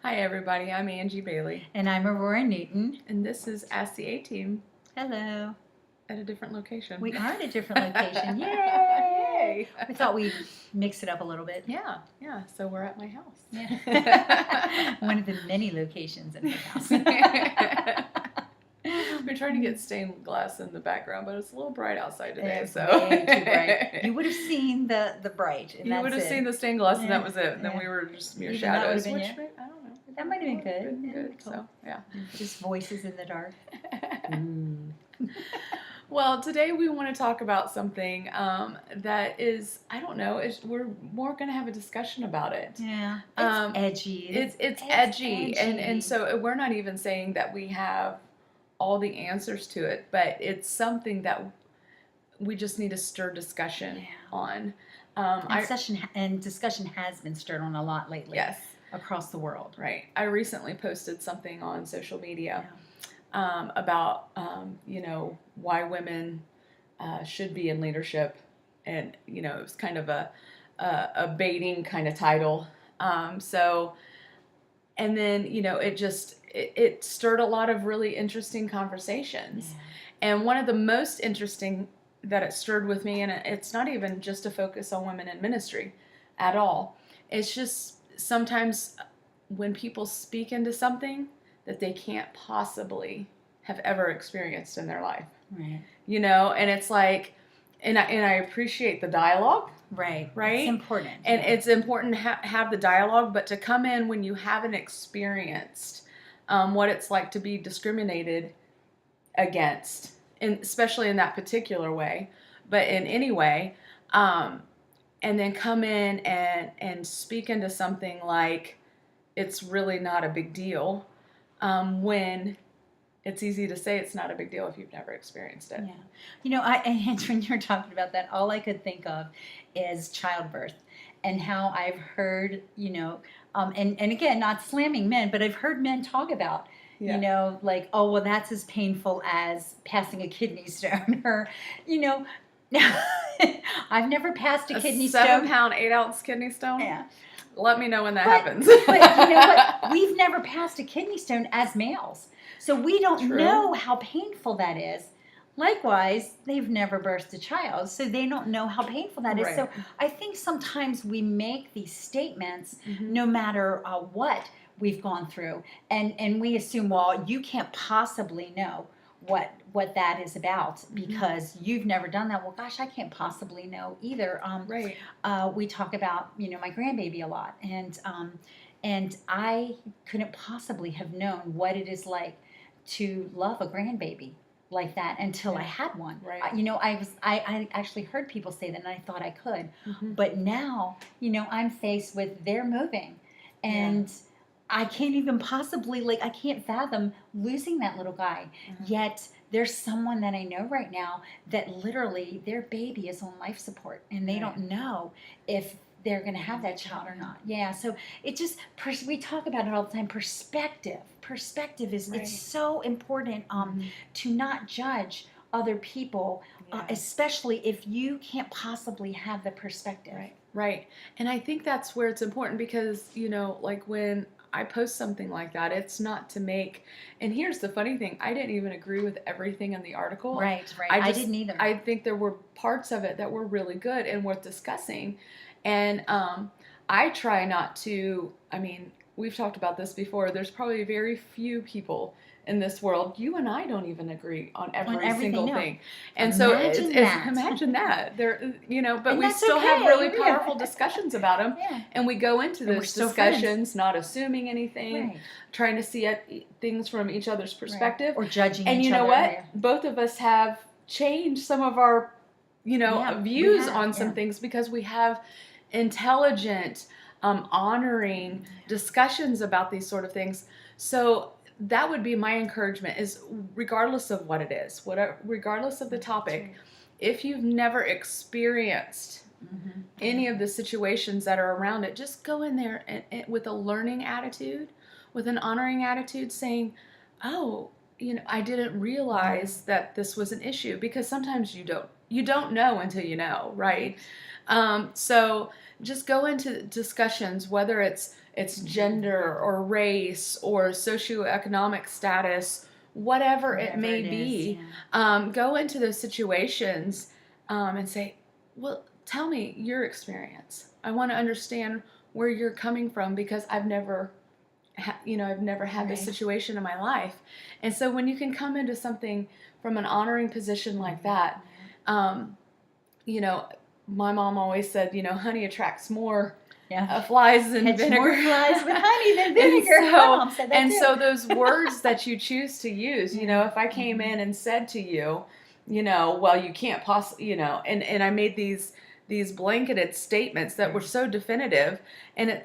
Hi everybody, I'm Angie Bailey, And I'm Aurora Newton. and this is Ask the A Team Hello. at a different location. We are at a different location. Yay! Yay! We thought we'd mix it up a little bit. Yeah, so we're at my house. Yeah. One of the many locations in my house. We're trying to get stained glass in the background, but it's a little bright outside today. It's so way too bright. You would have seen the bright. And you would have seen the stained glass, and that was it. And then Yeah. we were just mere Even that shadows. would Which have been I don't know. That might have been good. Been Yeah, good. cool. So yeah. Just voices in the dark. Well, today we want to talk about something that is, I don't know, we're more going to have a discussion about it. Yeah, it's edgy. It's edgy. And so we're not even saying that we have all the answers to it, but it's something that we just need to stir discussion on. And discussion has been stirred on a lot lately. Yes. Across the world. Right. I recently posted something on social media about, why women should be in leadership. And, it was kind of a baiting kind of title. And then, it stirred a lot of really interesting conversations. Yeah. And one of the most interesting that it stirred with me, and it's not even just a focus on women in ministry at all. It's just sometimes when people speak into something that they can't possibly have ever experienced in their life. Right. And it's like, and I appreciate the dialogue. Right. Right. It's important. And it's important to have the dialogue, but to come in when you haven't experienced what it's like to be discriminated against, and especially in that particular way, but in any way, and then come in and speak into something like it's really not a big deal, when it's easy to say it's not a big deal if you've never experienced it. Yeah. And when you're talking about that, all I could think of is childbirth and how I've heard, and again, not slamming men, but I've heard men talk about, like, oh, well, that's as painful as passing a kidney stone or, I've never passed a kidney stone. 7-pound, 8-ounce kidney stone? Yeah. Let me know when that happens. But you know what? We've never passed a kidney stone as males. So we don't know how painful that is. Likewise, they've never birthed a child, so they don't know how painful that is. So I think sometimes we make these statements no matter what we've gone through. And we assume, well, you can't possibly know what that is about because you've never done that. Well, gosh, I can't possibly know either. We talk about, my grandbaby a lot. And I couldn't possibly have known what it is like to love a grandbaby like that until I had one. Right. I actually heard people say that, and I thought I could. But now, I'm faced with they're moving, and I can't even possibly, I can't fathom losing that little guy. Yet there's someone that I know right now that literally their baby is on life support, and they don't know if they're going to have that child or not. Yeah, so it just, we talk about it all the time, perspective. Perspective is it's so important to not judge other people, especially if you can't possibly have the perspective. Right. And I think that's where it's important because, like when I post something like that, it's not to make, and here's the funny thing, I didn't even agree with everything in the article. Right. I didn't either. I think there were parts of it that were really good and worth discussing. And I try not to, we've talked about this before, there's probably very few people in this world, you and I don't even agree on every single thing. And imagine that. But we still have really powerful discussions about them. Yeah. And we go into those discussions not assuming anything, trying to see things from each other's perspective. Or judging each other. And you know what? Both of us have changed some of our, views on some things because we have intelligent, honoring discussions about these sort of things. So that would be my encouragement is regardless of what it is, regardless of the topic, if you've never experienced any of the situations that are around it, just go in there and with a learning attitude, with an honoring attitude saying, oh, I didn't realize that this was an issue because sometimes you don't know until you know, right? So just go into discussions, whether it's it's gender or race or socioeconomic status, whatever it may be, go into those situations and say, well, tell me your experience. I want to understand where you're coming from because I've never had this situation in my life. And so when you can come into something from an honoring position like that, you know, my mom always said, you know, honey attracts more flies than vinegar. More flies with honey than vinegar. My mom said that too. So those words that you choose to use, you know, if I came in and said to you, you know, well, you can't possibly, you know, and I made these blanketed statements that were so definitive, and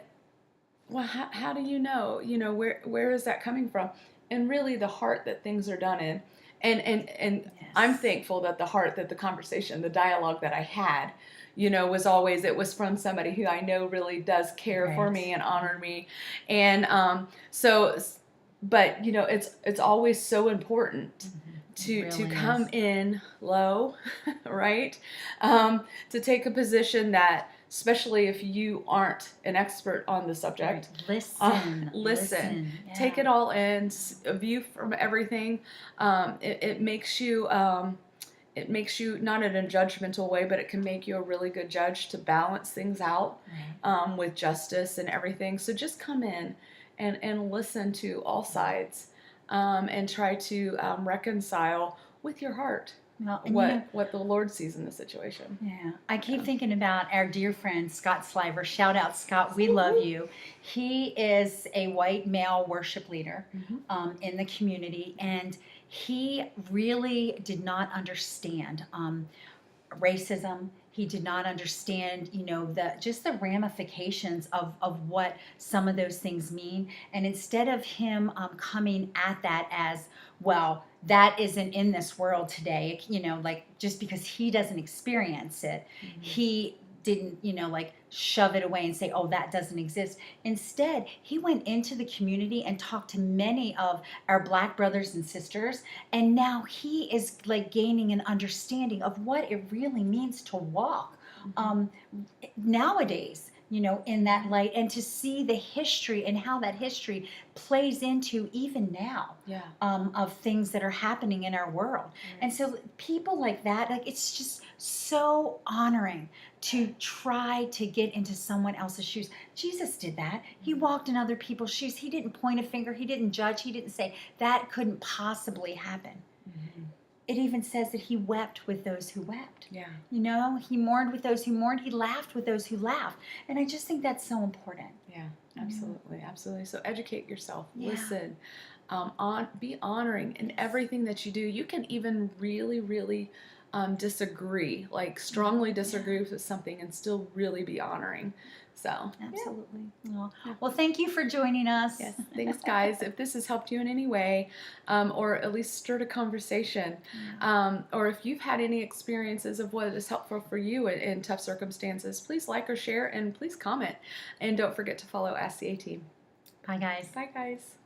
well, how do you know, where is that coming from? And really the heart that things are done in. And I'm thankful that the conversation, the dialogue that I had, you know, was always, it was from somebody who I know really does care for me and honor me. And but, you know, it's always so important to come in low, right? To take a position that, especially if you aren't an expert on the subject. Listen. Yeah. Take it all in, a view from everything. It makes you not in a judgmental way, but it can make you a really good judge to balance things out with justice and everything. So just come in and listen to all sides and try to reconcile with your heart. What the Lord sees in the situation. Yeah. I keep thinking about our dear friend, Scott Sliver. Shout out, Scott. We love you. He is a white male worship leader in the community, and he really did not understand racism. He did not understand, you know, the ramifications of what some of those things mean. And instead of him coming at that as, well, that isn't in this world today, you know, like just because he doesn't experience it, he didn't, you know, like shove it away and say, oh, that doesn't exist. Instead, he went into the community and talked to many of our Black brothers and sisters. And now he is like gaining an understanding of what it really means to walk nowadays, you know, in that light, and to see the history and how that history plays into even now of things that are happening in our world. And so people like that, like, it's just so honoring to try to get into someone else's shoes. Jesus did that. He walked in other people's shoes. He didn't point a finger. He didn't judge. He didn't say that couldn't possibly happen. It even says that he wept with those who wept. Yeah. You know, he mourned with those who mourned. He laughed with those who laughed. And I just think that's so important. Yeah, absolutely. Absolutely. So educate yourself. Listen. Be honoring in everything that you do. You can even really, really disagree, like strongly disagree with something and still really be honoring. So absolutely. Well, thank you for joining us. Yes, thanks, guys. If this has helped you in any way, or at least stirred a conversation, or if you've had any experiences of what is helpful for you in tough circumstances, please like or share, and please comment. And don't forget to follow Ask the A Team. Bye, guys. Bye, guys.